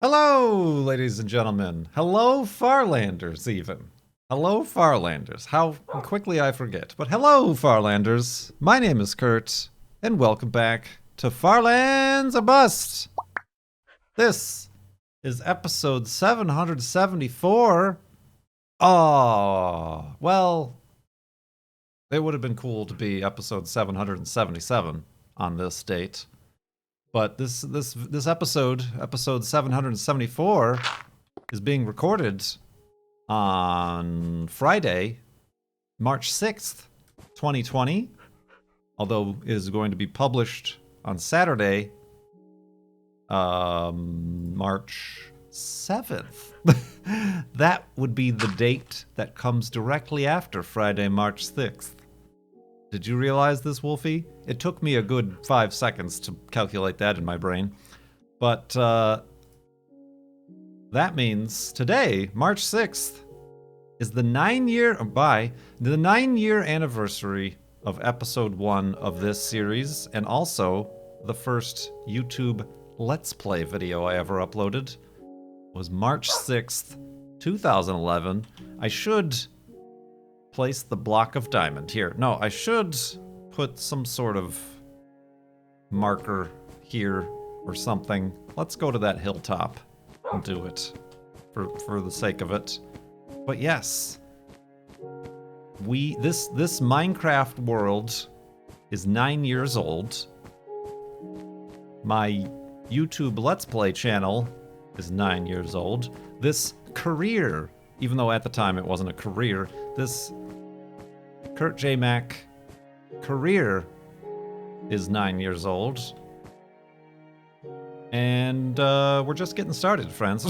Hello, ladies and gentlemen. Hello, Farlanders, even. Hello, Farlanders. How quickly I forget. But hello, Farlanders. My name is Kurt, and welcome back to Farlands or Bust. This is episode 774. Oh, well, it would have been cool to be episode 777 on this date. But this episode 774, is being recorded on Friday, March 6th, 2020. Although it is going to be published on Saturday, March 7th. That would be the date that comes directly after Friday, March 6th. Did you realize this, Wolfie? It took me a good 5 seconds to calculate that in my brain. But that means today, March 6th, is the 9-year anniversary of episode 1 of this series, and also the first YouTube Let's Play video I ever uploaded. It was March 6th, 2011. I should place the block of diamond here. No, I should put some sort of marker here or something. Let's go to that hilltop and do it for the sake of it. But yes, this Minecraft world is 9 years old. My YouTube Let's Play channel is 9 years old. This career, even though at the time it wasn't a career, this KurtJMac career is 9 years old. And we're just getting started, friends.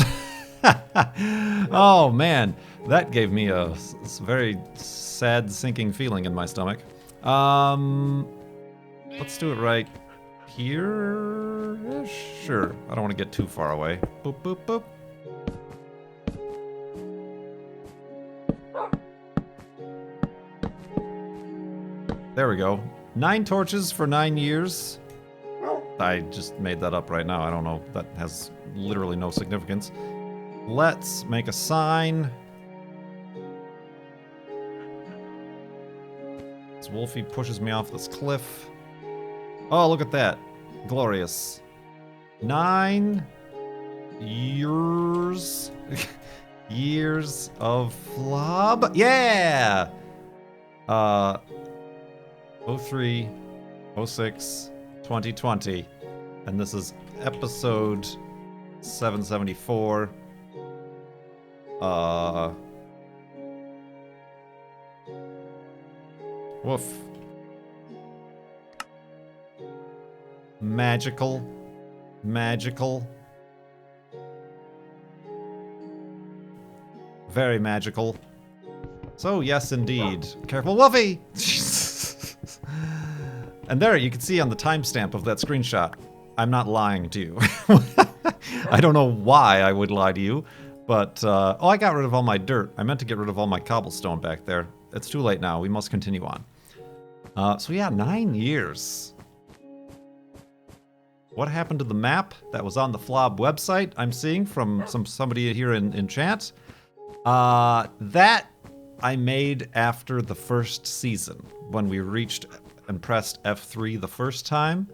Oh man, that gave me a very sad sinking feeling in my stomach. Let's do it right here. Sure, I don't want to get too far away. Boop, boop, boop. There we go. 9 torches for 9 years. I just made that up right now. I don't know. That has literally no significance. Let's make a sign. As Wolfie pushes me off this cliff. Oh, look at that. Glorious. 9 years. Years of flob. Yeah! 03, 06, 2020. And this is episode 774. Woof. Magical. Magical. Very magical. So, yes, indeed. Careful, Wolfie! And there, you can see on the timestamp of that screenshot, I'm not lying to you. I don't know why I would lie to you, but, oh, I got rid of all my dirt. I meant to get rid of all my cobblestone back there. It's too late now. We must continue on. So yeah, 9 years. What happened to the map that was on the Flob website I'm seeing from somebody here in chat? That I made after the first season, when we reached and pressed F3 the first time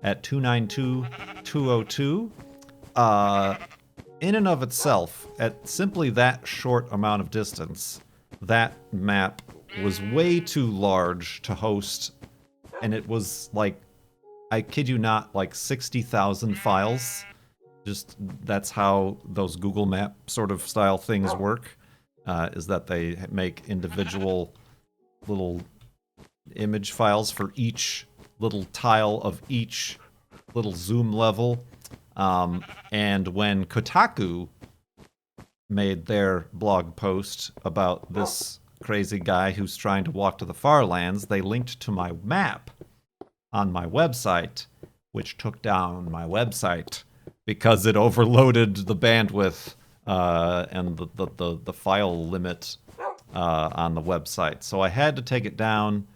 at 292.202. In and of itself, at simply that short amount of distance, that map was way too large to host, and it was like, I kid you not, like 60,000 files. Just, that's how those Google Map sort of style things work, is that they make individual little image files for each little tile of each little zoom level. And when Kotaku made their blog post about this crazy guy who's trying to walk to the far lands, they linked to my map on my website, which took down my website because it overloaded the bandwidth and the file limit on the website. So I had to take it down,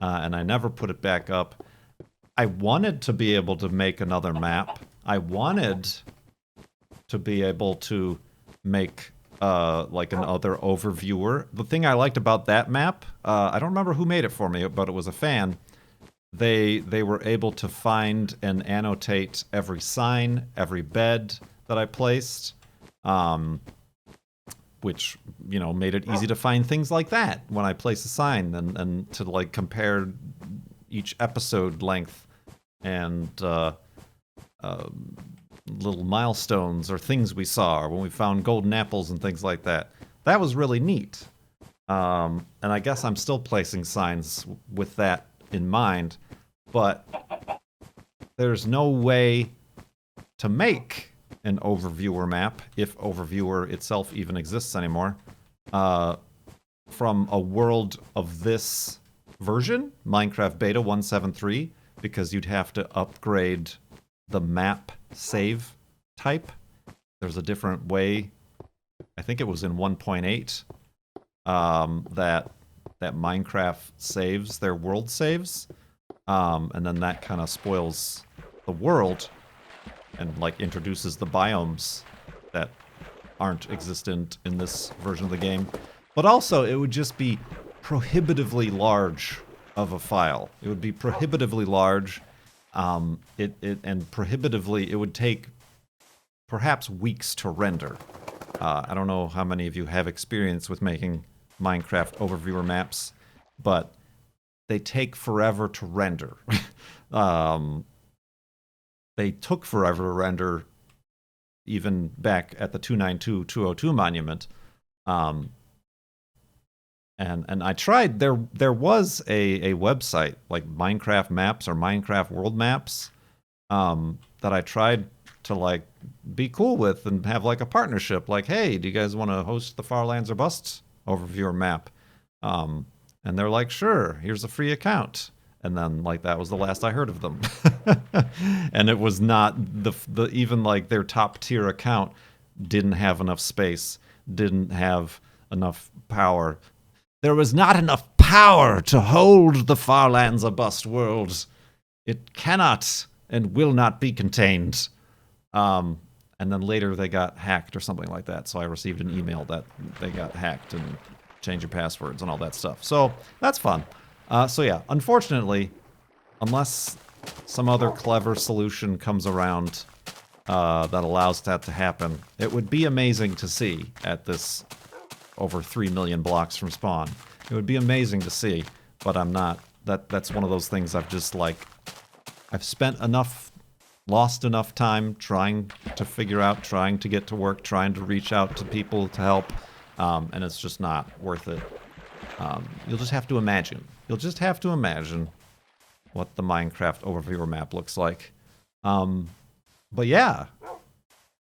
and I never put it back up. I wanted to be able to make another map. I wanted to be able to make like another overviewer. The thing I liked about that map, I don't remember who made it for me, but it was a fan. They were able to find and annotate every sign, every bed that I placed, which, you know, made it easy to find things like that when I place a sign, and to like compare each episode length and little milestones or things we saw, or when we found golden apples and things like that. That was really neat. And I guess I'm still placing signs with that in mind, but there's no way to make an overviewer map, if overviewer itself even exists anymore, from a world of this version, Minecraft Beta 1.7.3, because you'd have to upgrade the map save type. There's a different way, I think it was in 1.8, that Minecraft saves their world saves, and then that kind of spoils the world and like introduces the biomes that aren't existent in this version of the game. But also, it would just be prohibitively large of a file. It would be prohibitively large, and prohibitively, it would take perhaps weeks to render. I don't know how many of you have experience with making Minecraft overviewer maps, but they take forever to render. They took forever to render even back at the 292.202 monument. And I tried, there was a website like Minecraft Maps or Minecraft World Maps, that I tried to like be cool with and have like a partnership, like, hey, do you guys want to host the Farlands or Bust overviewer map? And they're like, sure, here's a free account. And then like that was the last I heard of them. And it was not the even like their top tier account didn't have enough space, didn't have enough power. There was not enough power to hold the Farlands or Bust world. It cannot and will not be contained. And then later they got hacked or something like that. So I received an email that they got hacked and change your passwords and all that stuff. So that's fun. So yeah, unfortunately, unless some other clever solution comes around that allows that to happen, it would be amazing to see at this over 3 million blocks from spawn. It would be amazing to see, but I'm not. That's one of those things I've just like, I've spent enough, lost enough time trying to figure out, trying to get to work, trying to reach out to people to help, and it's just not worth it. You'll just have to imagine. You'll just have to imagine what the Minecraft overviewer map looks like. But yeah,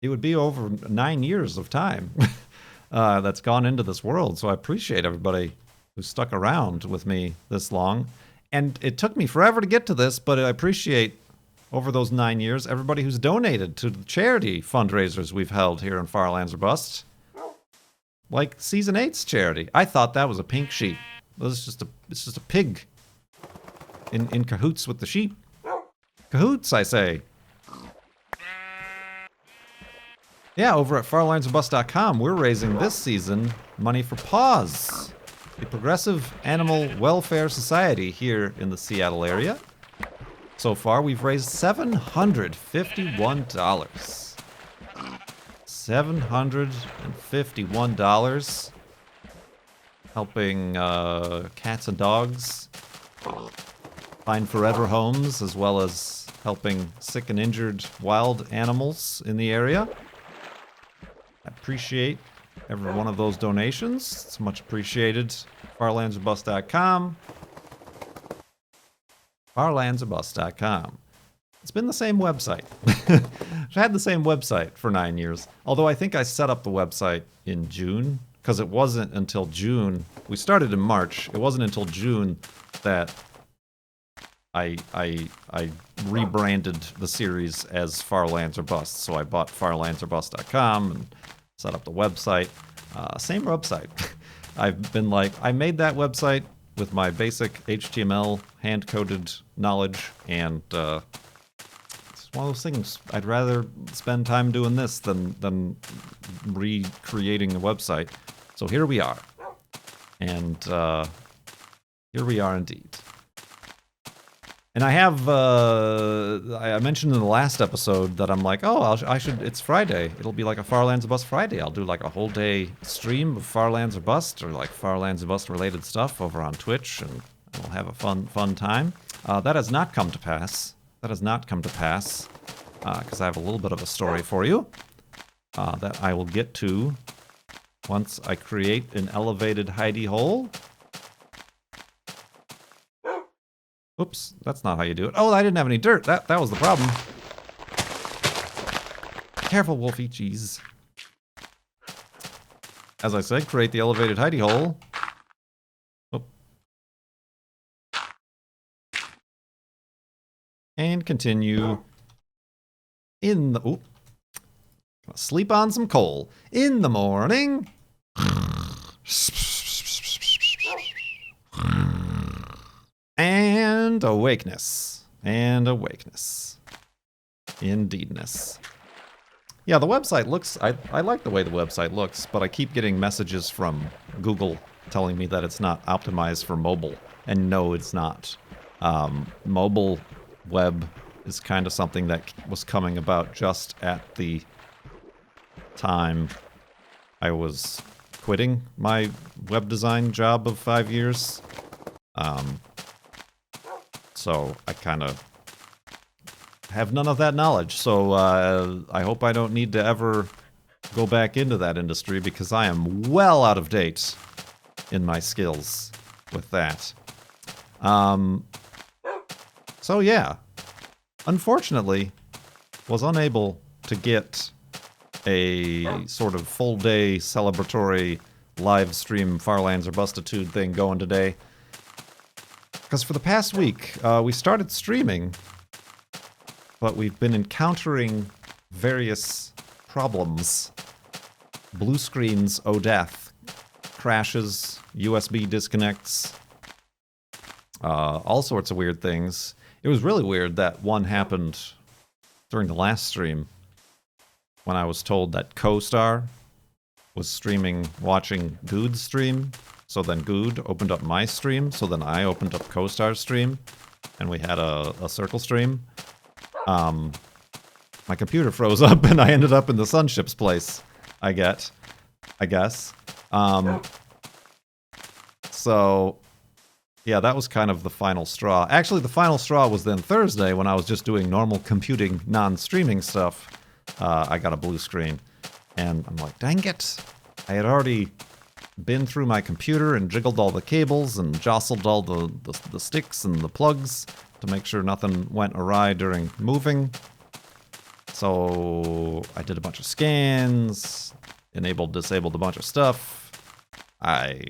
it would be over 9 years of time that's gone into this world. So I appreciate everybody who stuck around with me this long. And it took me forever to get to this, but I appreciate over those 9 years everybody who's donated to the charity fundraisers we've held here in Farlands or Bust. Like Season 8's charity. I thought that was a pink sheep. It's just a pig in cahoots with the sheep. Cahoots, I say. Yeah, over at farlandsorbust.com, we're raising this season money for PAWS, the Progressive Animal Welfare Society here in the Seattle area. So far, we've raised $751. $751, helping cats and dogs find forever homes, as well as helping sick and injured wild animals in the area. I appreciate every one of those donations. It's much appreciated. farlandsorbust.com. farlandsorbust.com. It's been the same website. I've had the same website for 9 years. Although I think I set up the website in June, because it wasn't until June. We started in March. It wasn't until June that I rebranded the series as Farlands or Bust. So I bought farlandsorbust.com and set up the website. Same website. I've been like, I made that website with my basic HTML hand-coded knowledge, and one of those things. I'd rather spend time doing this than recreating a website. So here we are. And here we are indeed. And I have, I mentioned in the last episode that I'm like, oh, it's Friday. It'll be like a Far Lands or Bust Friday. I'll do like a whole day stream of Far Lands or Bust, or like Far Lands or Bust related stuff over on Twitch, and we'll have a fun time. That has not come to pass. Because I have a little bit of a story for you that I will get to once I create an elevated hidey hole. Oops, that's not how you do it. Oh, I didn't have any dirt. That was the problem. Careful, Wolfie. Jeez. As I said, create the elevated hidey hole. Oh. And continue in the... Ooh. Sleep on some coal. In the morning. And awakeness. Indeedness. Yeah, the website looks... I like the way the website looks, but I keep getting messages from Google telling me that it's not optimized for mobile. And no, it's not. Mobile web is kind of something that was coming about just at the time I was quitting my web design job of 5 years. So I kind of have none of that knowledge. So I hope I don't need to ever go back into that industry, because I am well out of date in my skills with that. So yeah, unfortunately, was unable to get a sort of full day celebratory live stream Far Lands or Bustitude thing going today. Because for the past week, we started streaming, but we've been encountering various problems. Blue screens, oh death. Crashes, USB disconnects, all sorts of weird things. It was really weird that one happened during the last stream, when I was told that Co-Star was streaming, watching Good's stream. So then Good opened up my stream, so then I opened up Co-Star's stream, and we had a circle stream. My computer froze up, and I ended up in the Sunship's place, I guess. So, yeah, that was kind of the final straw. Actually, the final straw was then Thursday, when I was just doing normal computing, non-streaming stuff. I got a blue screen, and I'm like, dang it. I had already been through my computer and jiggled all the cables and jostled all the sticks and the plugs to make sure nothing went awry during moving. So I did a bunch of scans, disabled a bunch of stuff. I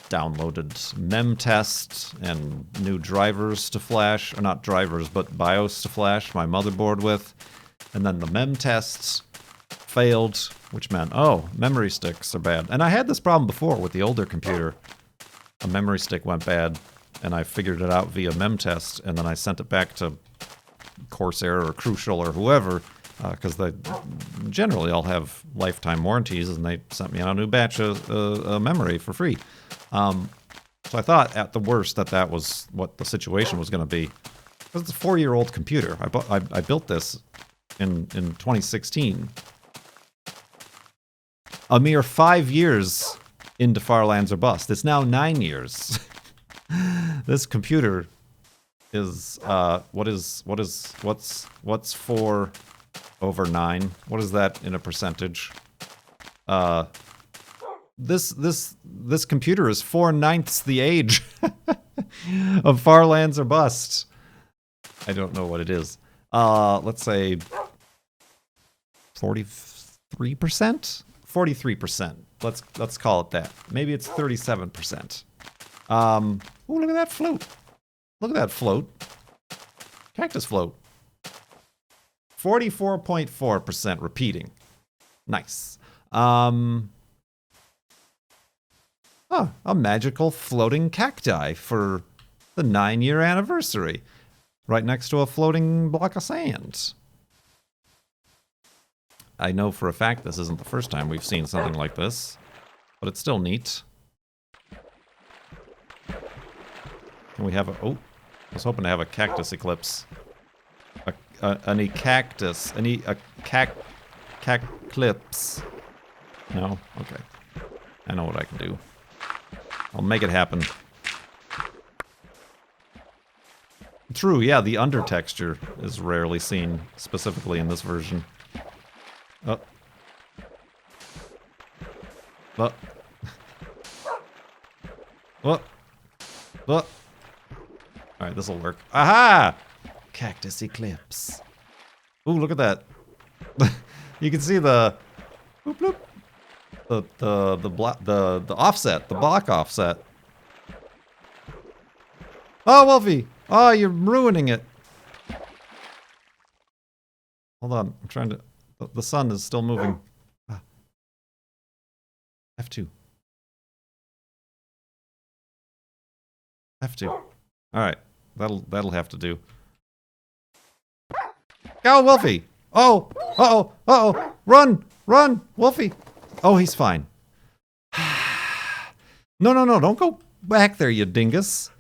downloaded memtest and new drivers to flash, or not drivers, but BIOS to flash my motherboard with. And then the memtests failed, which meant, oh, memory sticks are bad. And I had this problem before with the older computer. A memory stick went bad, and I figured it out via memtest, and then I sent it back to Corsair or Crucial or whoever, because they generally all have lifetime warranties, and they sent me out a new batch of memory for free. So I thought, at the worst, that was what the situation was going to be. Because it's a 4-year-old computer. I built this in 2016. A mere 5 years into Far Lands or Bust. It's now 9 years. This computer is what's 4 over 9? What is that in a percentage? This computer is 4/9 the age of Far Lands or Bust. I don't know what it is. Let's say 43%? 43%. Let's call it that. Maybe it's 37%. Ooh, look at that float. Look at that float. Cactus float. 44.4% repeating. Nice. A magical floating cacti for the 9-year anniversary. right next to a floating block of sand. I know for a fact this isn't the first time we've seen something like this, but it's still neat. Can we have a... Oh, I was hoping to have a cactus eclipse. Any cactus. A caclipse. No? Okay. I know what I can do. I'll make it happen. True, yeah, the under texture is rarely seen, specifically in this version. Oh. Oh. Oh. Oh. Alright, this'll work. Aha! Cactus eclipse. Ooh, look at that. You can see the... Boop, boop. The offset, the block offset. Oh, Wolfie! Oh, you're ruining it. Hold on, I'm trying to... The sun is still moving. Ah. F2. F2. Alright, that'll have to do. Go, Wolfie! Oh! Uh-oh! Uh-oh! Run! Run! Wolfie! Oh, he's fine. No, no, no, don't go back there, you dingus.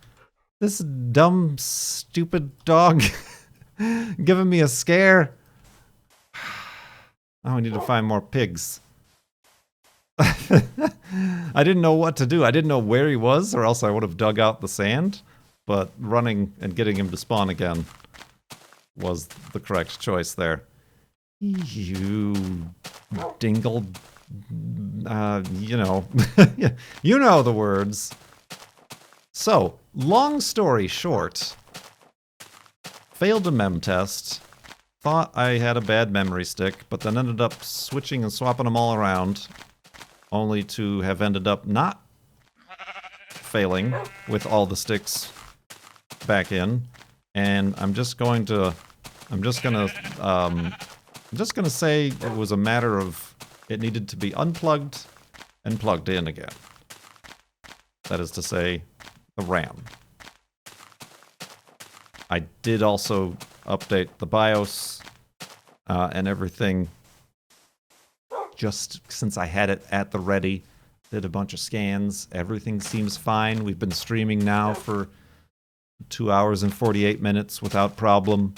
This dumb, stupid dog giving me a scare. Oh, I need to find more pigs. I didn't know what to do. I didn't know where he was, or else I would have dug out the sand. But running and getting him to spawn again was the correct choice there. You dingle... you know. You know the words. So, long story short, failed a mem test, thought I had a bad memory stick, but then ended up switching and swapping them all around, only to have ended up not failing with all the sticks back in. And I'm just gonna say it was a matter of it needed to be unplugged and plugged in again. That is to say, the RAM. I did also update the BIOS and everything just since I had it at the ready. Did a bunch of scans. Everything seems fine. We've been streaming now for 2 hours and 48 minutes without problem.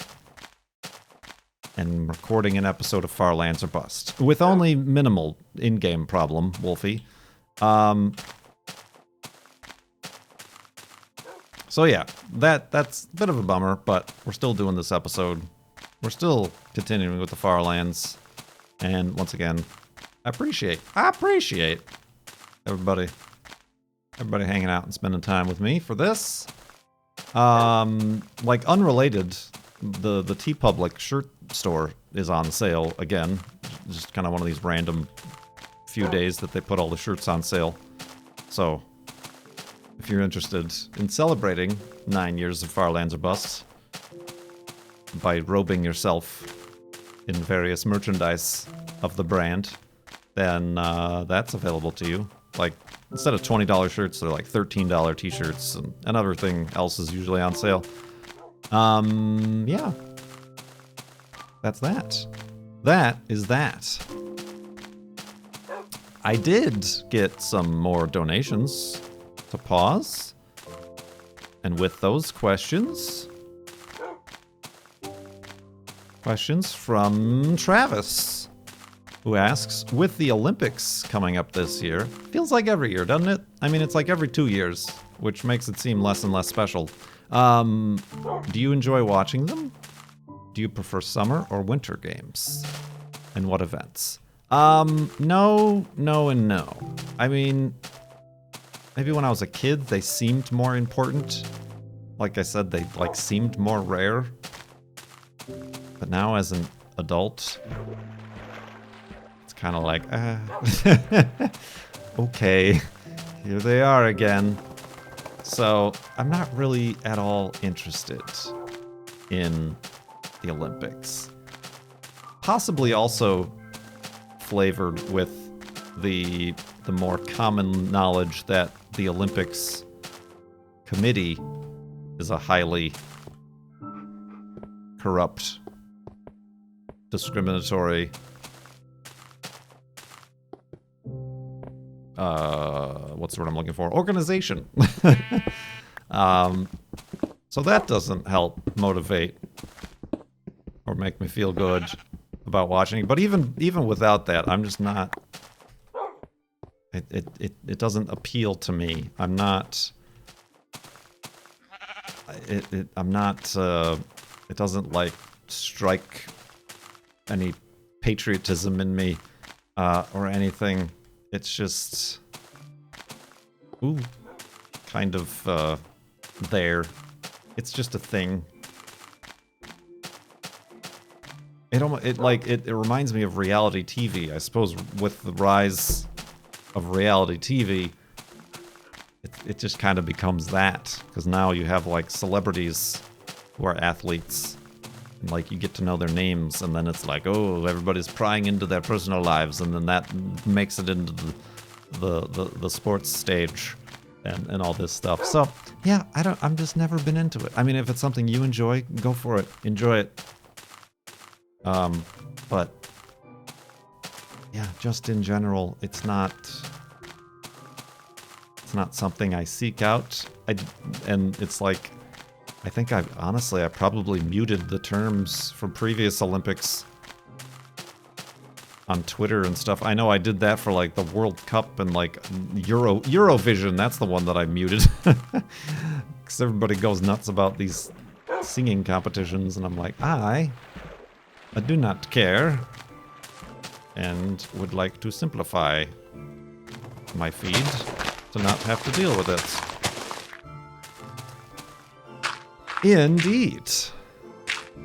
And recording an episode of Far Lands or Bust. With only minimal in-game problem, Wolfie. So yeah, that's a bit of a bummer, but we're still doing this episode. We're still continuing with the Far Lands. And once again, I appreciate everybody hanging out and spending time with me for this. Like unrelated, the TeePublic shirt store is on sale again. Just kind of one of these random few days that they put all the shirts on sale. So, if you're interested in celebrating 9 years of Far Lands or Bust by robing yourself in various merchandise of the brand, then that's available to you. Like, instead of $20 shirts, they're like $13 t-shirts, and everything else is usually on sale. Yeah. That's that. That is that. I did get some more donations to pause. And with those questions from Travis, who asks, with the Olympics coming up this year, feels like every year, doesn't it? I mean, it's like every 2 years, which makes it seem less and less special. Do you enjoy watching them? Do you prefer summer or winter games? And what events? No, and no. I mean, maybe when I was a kid, they seemed more important. Like I said, they seemed more rare. But now as an adult, it's kind of like, okay, here they are again. So I'm not really at all interested in the Olympics. Possibly also flavored with the more common knowledge that the Olympics committee is a highly corrupt, discriminatory, what's the word I'm looking for? Organization. So that doesn't help motivate or make me feel good about watching. But even without that, I'm just not. It doesn't appeal to me. I'm not. I'm not. It doesn't like strike any patriotism in me or anything. It's just. Ooh, kind of there. It's just a thing. It reminds me of reality TV. I suppose with the rise of reality TV, it just kind of becomes that, because now you have like celebrities who are athletes, and like you get to know their names, and then it's like, oh, everybody's prying into their personal lives, and then that makes it into the sports stage. And all this stuff. So, yeah, I'm just never been into it. I mean, if it's something you enjoy, go for it. Enjoy it. But, yeah, just in general, it's not something I seek out. And it's like, I think I probably muted the terms from previous Olympics on Twitter and stuff. I know I did that for like the World Cup and like Eurovision. That's the one that I muted. Because everybody goes nuts about these singing competitions, and I'm like, I do not care, and would like to simplify my feed to not have to deal with it. Indeed.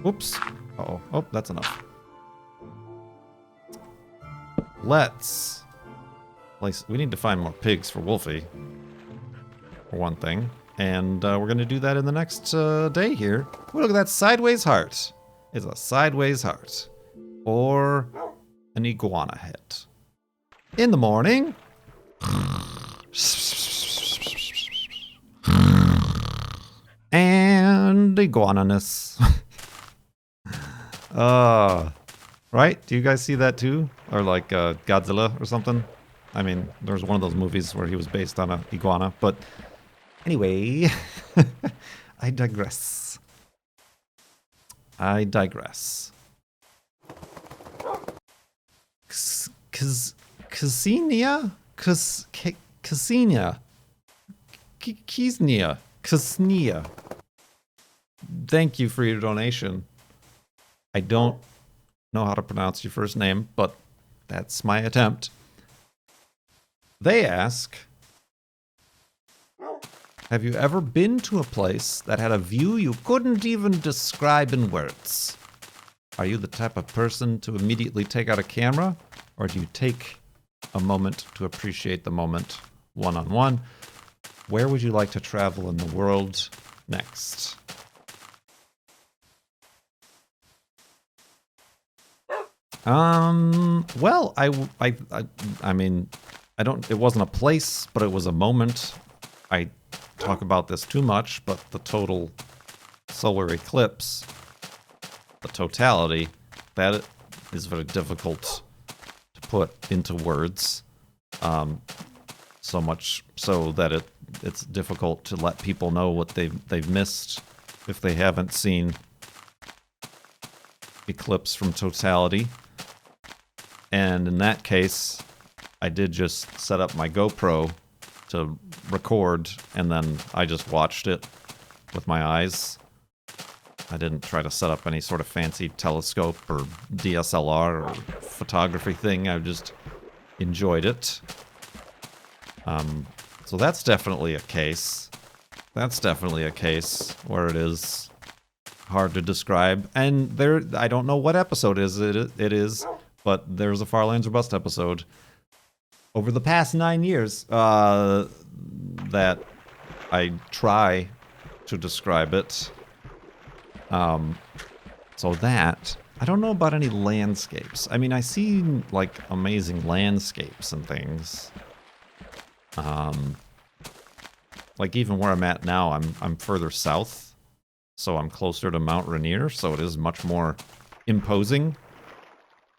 Whoops. Uh-oh. Oh, that's enough. Let's place. We need to find more pigs for Wolfie, for one thing, and we're going to do that in the next day here. Ooh, look at that sideways heart. It's a sideways heart, or an iguana head. In the morning, and iguananess. Right? Do you guys see that too? Or like Godzilla or something? I mean, there's one of those movies where he was based on an iguana. But anyway, I digress. Ksenia? Ksenia. Thank you for your donation. I don't know how to pronounce your first name, but that's my attempt. They ask, have you ever been to a place that had a view you couldn't even describe in words? Are you the type of person to immediately take out a camera, or do you take a moment to appreciate the moment one-on-one? Where would you like to travel in the world next? Well, I mean, it wasn't a place, but it was a moment. I talk about this too much, but the total solar eclipse, the totality, that is very difficult to put into words. So much so that it's difficult to let people know what they've missed if they haven't seen Eclipse from Totality. And in that case, I did just set up my GoPro to record, and then I just watched it with my eyes. I didn't try to set up any sort of fancy telescope or DSLR or photography thing. I just enjoyed it. So that's definitely a case. That's definitely a case where it is hard to describe. And I don't know what episode it is, but there's a Far Lands Robust episode over the past 9 years that I try to describe it. So that, I don't know about any landscapes. I mean, I see like amazing landscapes and things. Like even where I'm at now, I'm further south so I'm closer to Mount Rainier, so it is much more imposing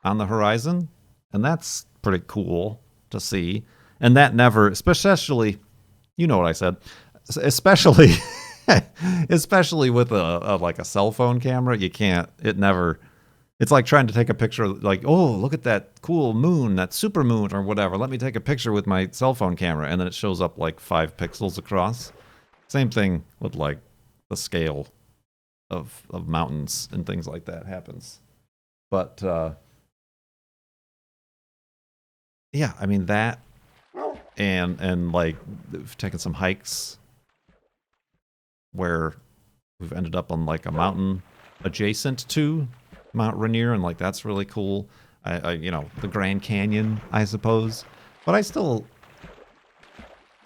on the horizon, and that's pretty cool to see. And that never, especially, you know what I said, especially, especially with like a cell phone camera, you can't. It never. It's like trying to take a picture, like, oh, look at that cool moon, that super moon or whatever. Let me take a picture with my cell phone camera, and then it shows up like 5 pixels across. Same thing with like the scale of mountains and things like that happens. But yeah, I mean that, and like we've taken some hikes where we've ended up on like a mountain adjacent to Mount Rainier, and like that's really cool. I you know, the Grand Canyon, I suppose. But I still,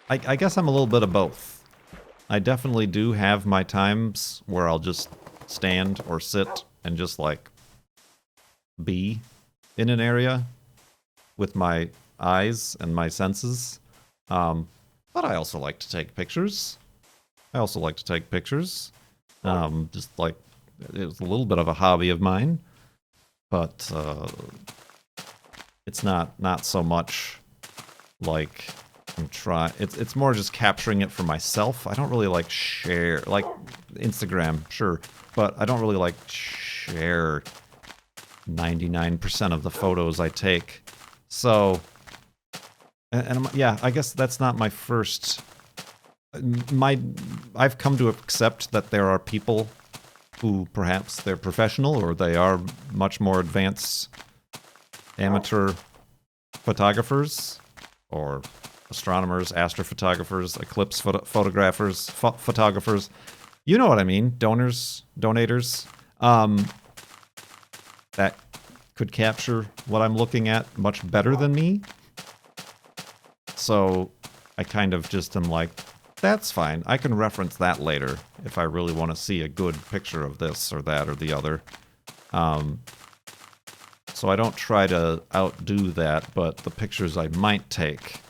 I guess I'm a little bit of both. I definitely do have my times where I'll just stand or sit and just like be in an area with my eyes and my senses. But I also like to take pictures. Just like, it was a little bit of a hobby of mine, but it's not so much like it's more just capturing it for myself. I don't really like share, like Instagram, sure, but I don't really like share 99% of the photos I take. So, yeah, I guess that's not my first. I've come to accept that there are people who perhaps they're professional or they are much more advanced amateur photographers or astronomers, astrophotographers, eclipse photographers, photographers. You know what I mean? Donators, that could capture what I'm looking at much better than me. So I kind of just am like, that's fine. I can reference that later if I really want to see a good picture of this or that or the other. So I don't try to outdo that, but the pictures I might take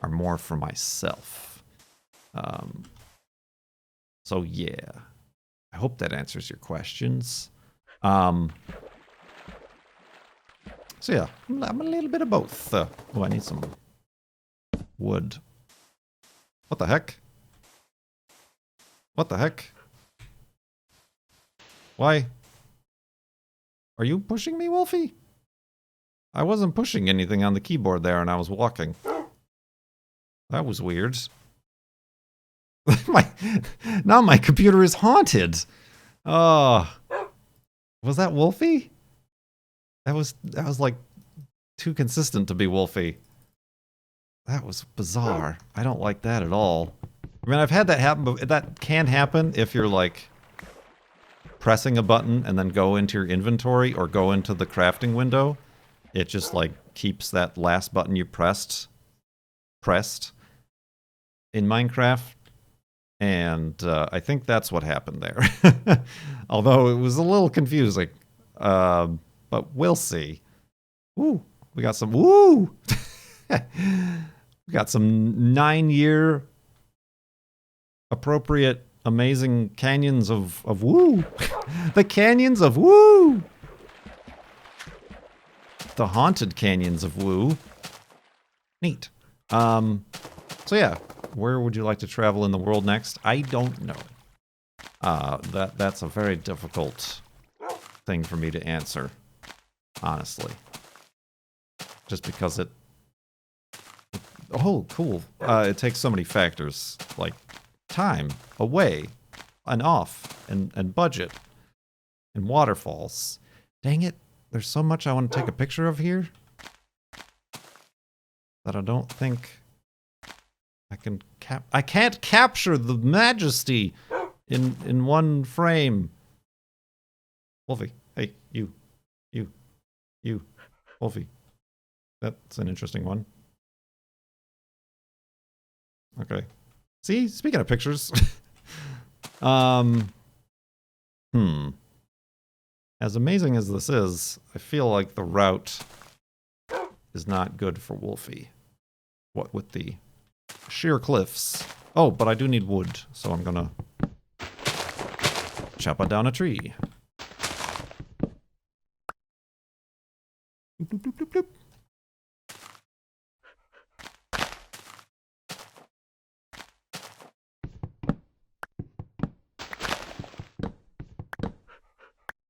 are more for myself. So yeah, I hope that answers your questions. So yeah, I'm a little bit of both. Oh, I need some wood. What the heck? What the heck? Why? Are you pushing me, Wolfie? I wasn't pushing anything on the keyboard there, and I was walking. That was weird. Now my computer is haunted. Oh, was that Wolfie? That was like too consistent to be Wolfie. That was bizarre. I don't like that at all. I mean, I've had that happen, but that can happen if you're like pressing a button and then go into your inventory or go into the crafting window. It just like keeps that last button you pressed in Minecraft. And I think that's what happened there. Although it was a little confusing. But we'll see. Woo! We got some... Woo! We got some 9-year appropriate amazing canyons of woo. The canyons of woo. The haunted canyons of woo. Neat. So yeah, where would you like to travel in the world next? I don't know. That's a very difficult thing for me to answer, honestly. Just because it oh, cool. It takes so many factors, like time, away, and off, and budget, and waterfalls. Dang it, there's so much I want to take a picture of here that I don't think I can I can't capture the majesty in one frame. Wolfie, hey, you, Wolfie. That's an interesting one. Okay. See, speaking of pictures, as amazing as this is, I feel like the route is not good for Wolfie. What with the sheer cliffs? Oh, but I do need wood, so I'm gonna chop down a tree. Bloop, bloop, bloop, bloop, bloop.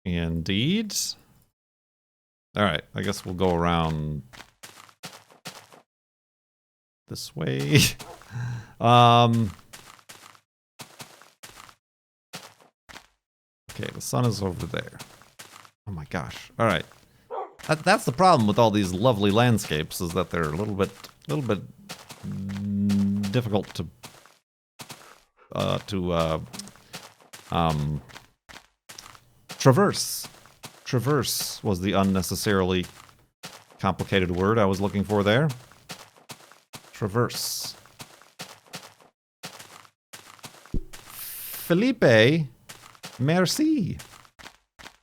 Indeed. All right, I guess we'll go around this way. Okay, the sun is over there. Oh my gosh. All right. That's the problem with all these lovely landscapes, is that they're a little bit difficult to traverse. Traverse was the unnecessarily complicated word I was looking for there. Traverse. Felipe, merci,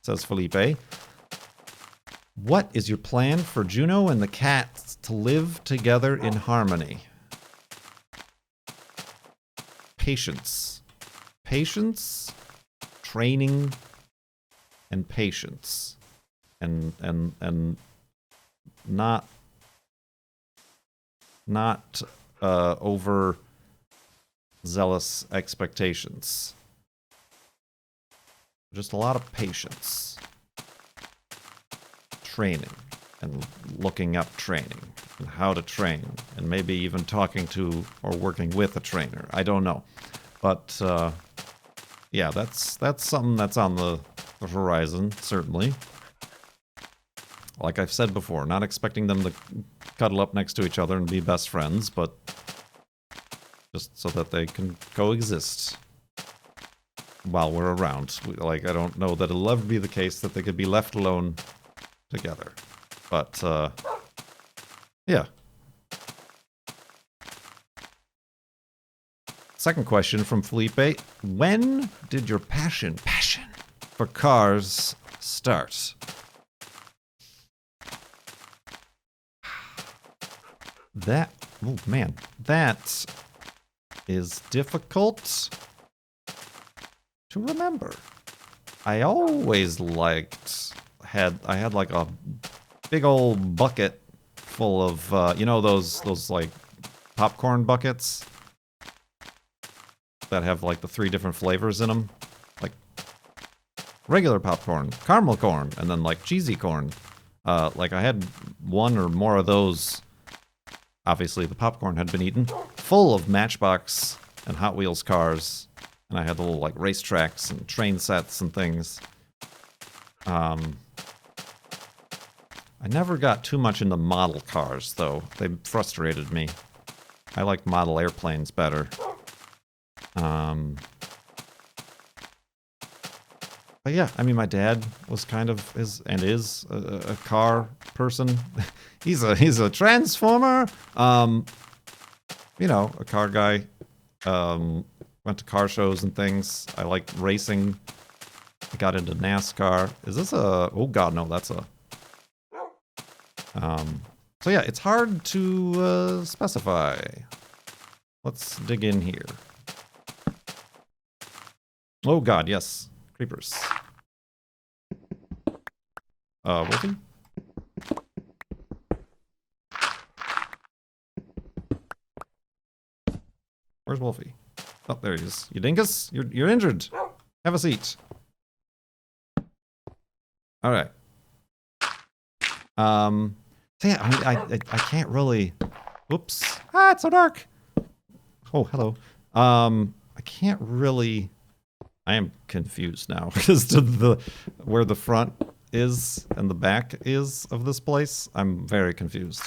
says Felipe. What is your plan for Juno and the cats to live together in harmony? Patience. Patience, training, and patience. And not over zealous expectations. Just a lot of patience. Training and looking up training and how to train and maybe even talking to or working with a trainer. I don't know. But yeah, that's something that's on the horizon, certainly. Like I've said before, not expecting them to cuddle up next to each other and be best friends, but just so that they can coexist while we're around. Like, I don't know that it'll ever be the case that they could be left alone together. But, yeah. Second question from Felipe. When did your passion for cars start? That, oh man, that is difficult to remember. I always liked, I had like a big old bucket full of, you know, those like popcorn buckets that have like the 3 different flavors in them, like regular popcorn, caramel corn, and then like cheesy corn. Like I had 1 or more of those. Obviously, the popcorn had been eaten, full of Matchbox and Hot Wheels cars, and I had little like racetracks and train sets and things. I never got too much into model cars, though. They frustrated me. I liked model airplanes better. But yeah, I mean, my dad was kind of is a car person. he's a transformer. You know, a car guy. Went to car shows and things. I liked racing. I got into NASCAR. Is this a? Oh God, no, that's a. So yeah, it's hard to specify. Let's dig in here. Oh God, yes, creepers. Wolfie? Where's Wolfie? Oh, there he is. You dingus? You're injured. Have a seat. All right. So yeah, I can't really. Whoops. Ah, it's so dark. Oh, hello. I can't really. I am confused now as to where the front is and the back is of this place. I'm very confused.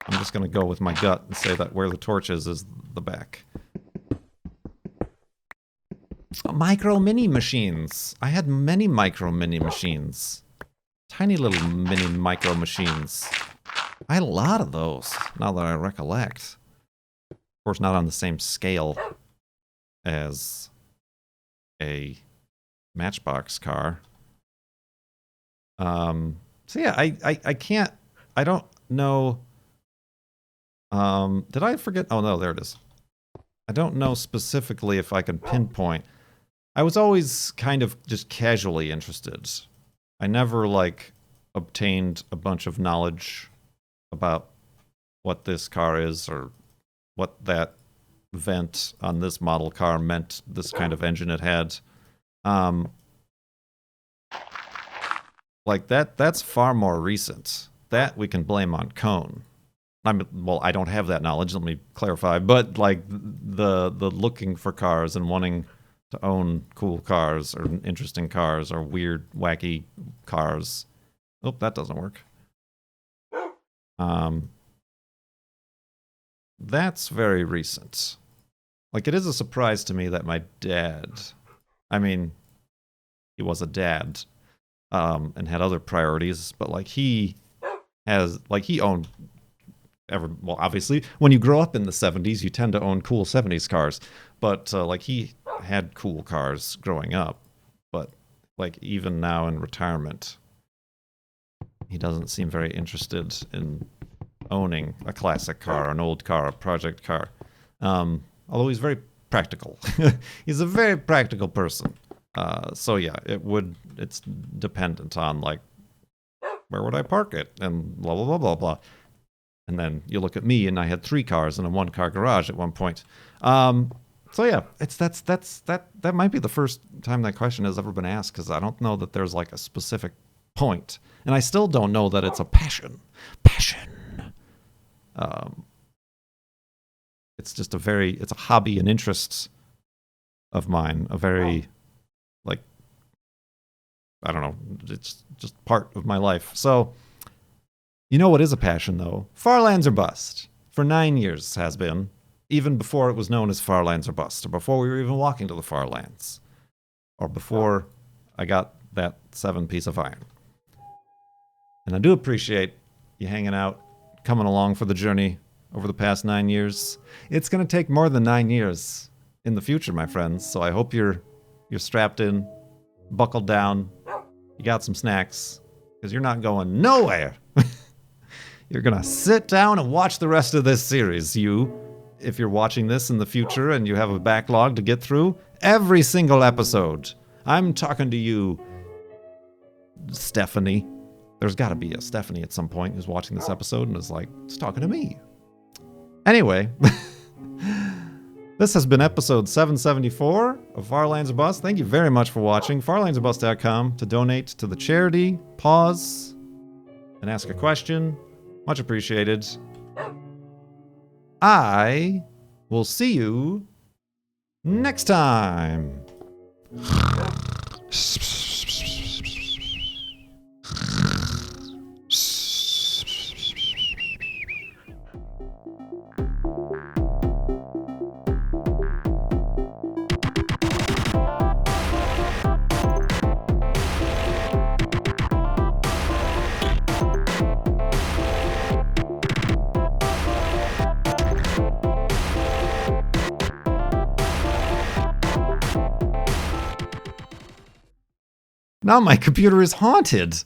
I'm just gonna go with my gut and say that where the torch is the back. Micro mini machines. I had many micro mini machines. Tiny little mini micro machines. I had a lot of those, now that I recollect. Of course, not on the same scale as a Matchbox car. So yeah, I can't, I don't know. Did I forget? Oh no, there it is. I don't know specifically if I can pinpoint. I was always kind of just casually interested. I never, like, obtained a bunch of knowledge about what this car is or what that vent on this model car meant, this kind of engine it had. Like, that's far more recent. That we can blame on Cone. Well, I don't have that knowledge, let me clarify, but, like, the looking for cars and wanting to own cool cars or interesting cars or weird, wacky cars. Oh, that doesn't work. That's very recent. Like, it is a surprise to me that my dad, I mean, he was a dad, and had other priorities, but, like, he owned, well, obviously, when you grow up in the 70s, you tend to own cool 70s cars, but, like, he had cool cars growing up, but, like, even now in retirement, he doesn't seem very interested in owning a classic car, an old car, a project car. Although he's very practical. He's a very practical person. So yeah, it's dependent on, like, where would I park it? And blah, blah, blah, blah, blah. And then you look at me, and I had 3 cars in a 1-car garage at one point. So yeah, that might be the first time that question has ever been asked, because I don't know that there's, like, a specific point. And I still don't know that it's a passion. It's just it's a hobby and interest of mine, a very, like, I don't know, it's just part of my life. So, you know what is a passion, though? Farlands or Bust. For 9 years has been, even before it was known as Farlands or Bust, or before we were even walking to the Farlands, or before I got that 7-piece of iron. And I do appreciate you hanging out, coming along for the journey over the past 9 years. It's going to take more than 9 years in the future, my friends, so I hope you're strapped in, buckled down, you got some snacks, because you're not going nowhere. You're going to sit down and watch the rest of this series. If you're watching this in the future and you have a backlog to get through, every single episode. I'm talking to you, Stephanie. There's got to be a Stephanie at some point who's watching this episode and is like, it's talking to me. Anyway, this has been episode 774 of Farlands or Bust. Thank you very much for watching. farlandsorbust.com to donate to the charity, pause, and ask a question. Much appreciated. I will see you next time. Now my computer is haunted.